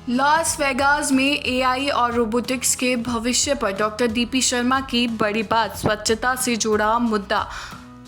Las Vegas में AI और robotics के भविष्य पर डॉक्टर डीपी शर्मा की बड़ी बात। स्वच्छता से जुड़ा मुद्दा।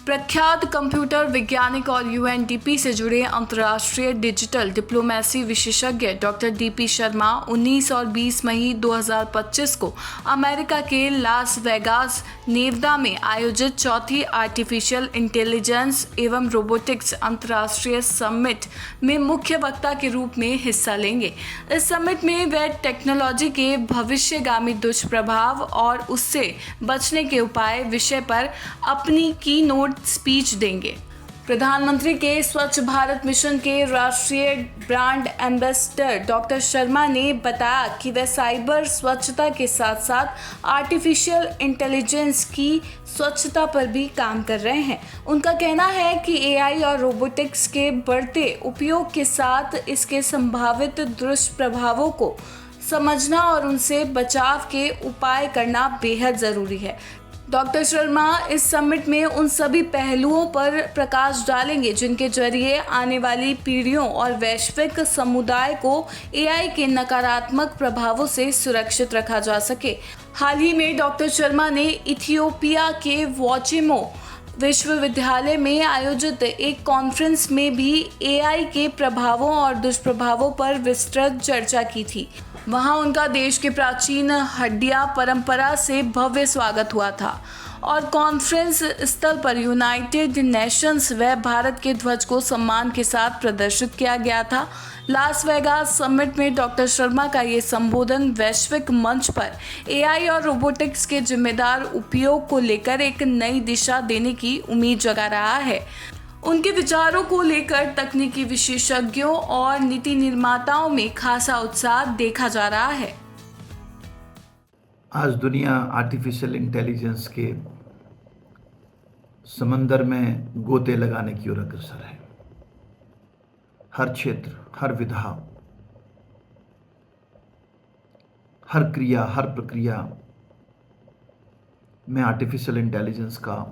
प्रख्यात कंप्यूटर वैज्ञानिक और यूएनडीपी से जुड़े अंतर्राष्ट्रीय डिजिटल डिप्लोमेसी विशेषज्ञ डॉक्टर डीपी शर्मा 19 और 20 मई 2025 को अमेरिका के लास वेगास नेवदा में आयोजित चौथी आर्टिफिशियल इंटेलिजेंस एवं रोबोटिक्स अंतर्राष्ट्रीय समिट में मुख्य वक्ता के रूप में हिस्सा लेंगे। इस समिट में वे टेक्नोलॉजी के भविष्यगामी दुष्प्रभाव और उससे बचने के उपाय विषय पर अपनी की नोट स्पीच देंगे। प्रधानमंत्री के स्वच्छ भारत मिशन के राष्ट्रीय ब्रांड एम्बेसडर डॉक्टर शर्मा ने बताया कि वे साइबर स्वच्छता के साथ साथ आर्टिफिशियल इंटेलिजेंस की स्वच्छता पर भी काम कर रहे हैं। उनका कहना है कि एआई और रोबोटिक्स के बढ़ते उपयोग के साथ इसके संभावित दुष्प्रभावों को समझना और उनसे बचाव के उपाय करना बेहद ज़रूरी है। डॉक्टर शर्मा इस समिट में उन सभी पहलुओं पर प्रकाश डालेंगे जिनके जरिए आने वाली पीढ़ियों और वैश्विक समुदाय को एआई के नकारात्मक प्रभावों से सुरक्षित रखा जा सके। हाल ही में डॉक्टर शर्मा ने इथियोपिया के वोचिमो विश्वविद्यालय में आयोजित एक कॉन्फ्रेंस में भी एआई के प्रभावों और दुष्प्रभावों पर विस्तृत चर्चा की थी। वहां उनका देश के प्राचीन हड्डिया परंपरा से भव्य स्वागत हुआ था और कॉन्फ्रेंस स्थल पर यूनाइटेड नेशंस व भारत के ध्वज को सम्मान के साथ प्रदर्शित किया गया था। लास वेगास समिट में डॉक्टर शर्मा का ये संबोधन वैश्विक मंच पर एआई और रोबोटिक्स के जिम्मेदार उपयोग को लेकर एक नई दिशा देने की उम्मीद जगा रहा है। उनके विचारों को लेकर तकनीकी विशेषज्ञों और नीति निर्माताओं में खासा उत्साह देखा जा रहा है। आज दुनिया आर्टिफिशियल इंटेलिजेंस के समंदर में गोते लगाने की ओर अग्रसर है। हर क्षेत्र, हर विधा, हर क्रिया, हर प्रक्रिया में आर्टिफिशियल इंटेलिजेंस का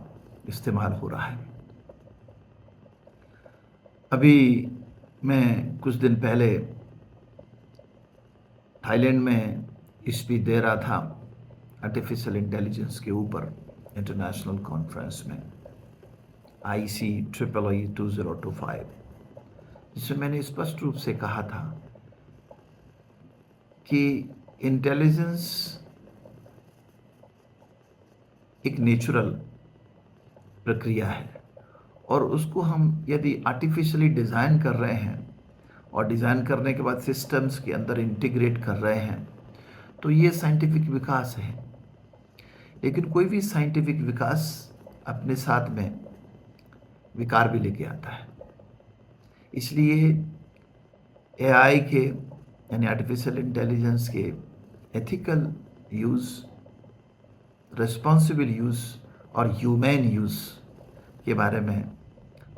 इस्तेमाल हो रहा है। अभी मैं कुछ दिन पहले थाईलैंड में स्पीच दे रहा था आर्टिफिशियल इंटेलिजेंस के ऊपर इंटरनेशनल कॉन्फ्रेंस में ICEEE 2025, जिसमें मैंने स्पष्ट रूप से कहा था कि इंटेलिजेंस एक नेचुरल प्रक्रिया है और उसको हम यदि आर्टिफिशियली डिज़ाइन कर रहे हैं और डिज़ाइन करने के बाद सिस्टम्स के अंदर इंटीग्रेट कर रहे हैं तो ये साइंटिफिक विकास है। लेकिन कोई भी साइंटिफिक विकास अपने साथ में विकार भी लेके आता है। इसलिए एआई के यानी आर्टिफिशियल इंटेलिजेंस के एथिकल यूज़, रिस्पॉन्सिबल यूज़ और ह्यूमैन यूज़ के बारे में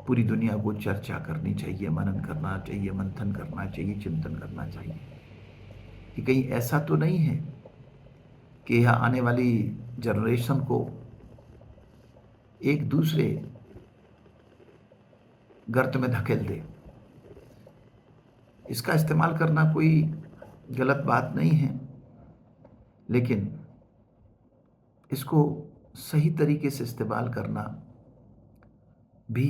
पूरी दुनिया को चर्चा करनी चाहिए, मनन करना चाहिए, मंथन करना चाहिए, चिंतन करना चाहिए कि कहीं ऐसा तो नहीं है कि यह आने वाली जनरेशन को एक दूसरे गर्त में धकेल दे। इसका इस्तेमाल करना कोई गलत बात नहीं है, लेकिन इसको सही तरीके से इस्तेमाल करना भी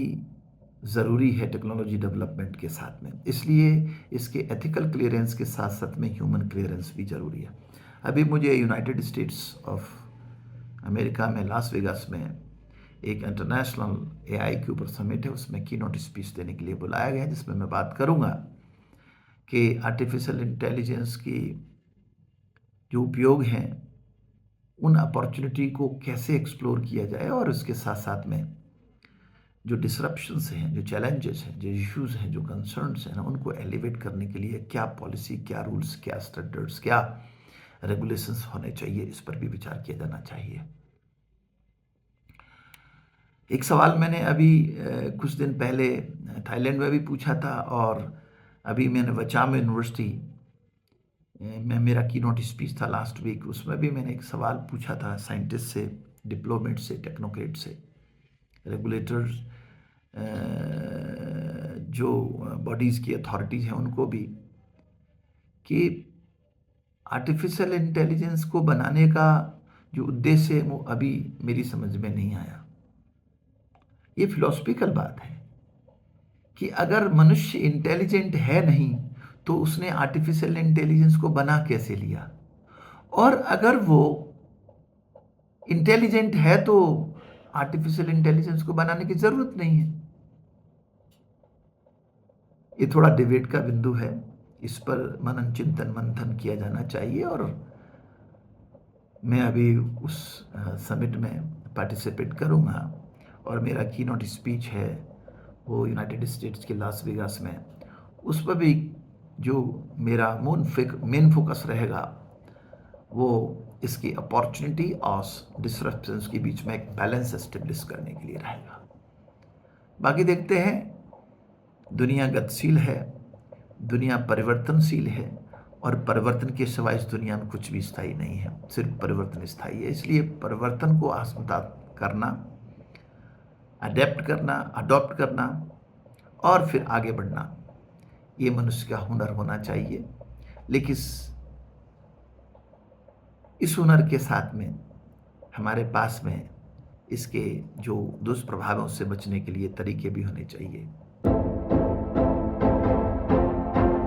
ज़रूरी है टेक्नोलॉजी डेवलपमेंट के साथ में। इसलिए इसके एथिकल क्लियरेंस के साथ साथ में ह्यूमन क्लियरेंस भी ज़रूरी है। अभी मुझे यूनाइटेड स्टेट्स ऑफ अमेरिका में लास वेगास में एक इंटरनेशनल एआई के ऊपर समिट है, उसमें कीनोट स्पीच देने के लिए बुलाया गया है, जिसमें मैं बात करूंगा कि आर्टिफिशियल इंटेलिजेंस की जो उपयोग हैं उन अपॉर्चुनिटी को कैसे एक्सप्लोर किया जाए और उसके साथ साथ में जो डिसरप्शंस हैं, जो चैलेंजेस हैं, जो इश्यूज हैं, जो कंसर्न्स हैं ना, उनको एलिवेट करने के लिए क्या पॉलिसी, क्या रूल्स, क्या स्टैंडर्ड्स, क्या रेगुलेशंस होने चाहिए, इस पर भी विचार किया जाना चाहिए। एक सवाल मैंने अभी कुछ दिन पहले थाईलैंड में भी पूछा था और अभी मैंने वचाम यूनिवर्सिटी में मेरा कीनोट स्पीच था लास्ट वीक, उसमें भी मैंने एक सवाल पूछा था साइंटिस्ट से, डिप्लोमेट से, टेक्नोक्रेट से, रेगुलेटर्स, जो बॉडीज़ की अथॉरिटीज़ हैं उनको भी, कि आर्टिफिशियल इंटेलिजेंस को बनाने का जो उद्देश्य है वो अभी मेरी समझ में नहीं आया। ये फिलोसफिकल बात है कि अगर मनुष्य इंटेलिजेंट है नहीं तो उसने आर्टिफिशियल इंटेलिजेंस को बना कैसे लिया, और अगर वो इंटेलिजेंट है तो आर्टिफिशियल इंटेलिजेंस को बनाने की जरूरत नहीं है। ये थोड़ा डिबेट का बिंदु है, इस पर मनन चिंतन मंथन किया जाना चाहिए। और मैं अभी उस समिट में पार्टिसिपेट करूंगा और मेरा कीनोट स्पीच है वो यूनाइटेड स्टेट्स के लास वेगास में, उस पर भी जो मेरा मेन फोकस रहेगा वो इसकी अपॉर्चुनिटी और डिसरप्शंस के बीच में एक बैलेंस एस्टेब्लिश करने के लिए रहेगा। बाकी देखते हैं, दुनिया गतिशील है, दुनिया परिवर्तनशील है, और परिवर्तन के सिवाय इस दुनिया में कुछ भी स्थायी नहीं है, सिर्फ परिवर्तन स्थायी है। इसलिए परिवर्तन को आत्मसात करना, अडेप्ट करना, अडॉप्ट करना और फिर आगे बढ़ना, ये मनुष्य का हुनर होना चाहिए। लेकिन इस हुनर के साथ में हमारे पास में इसके जो दुष्प्रभावों से बचने के लिए तरीके भी होने चाहिए।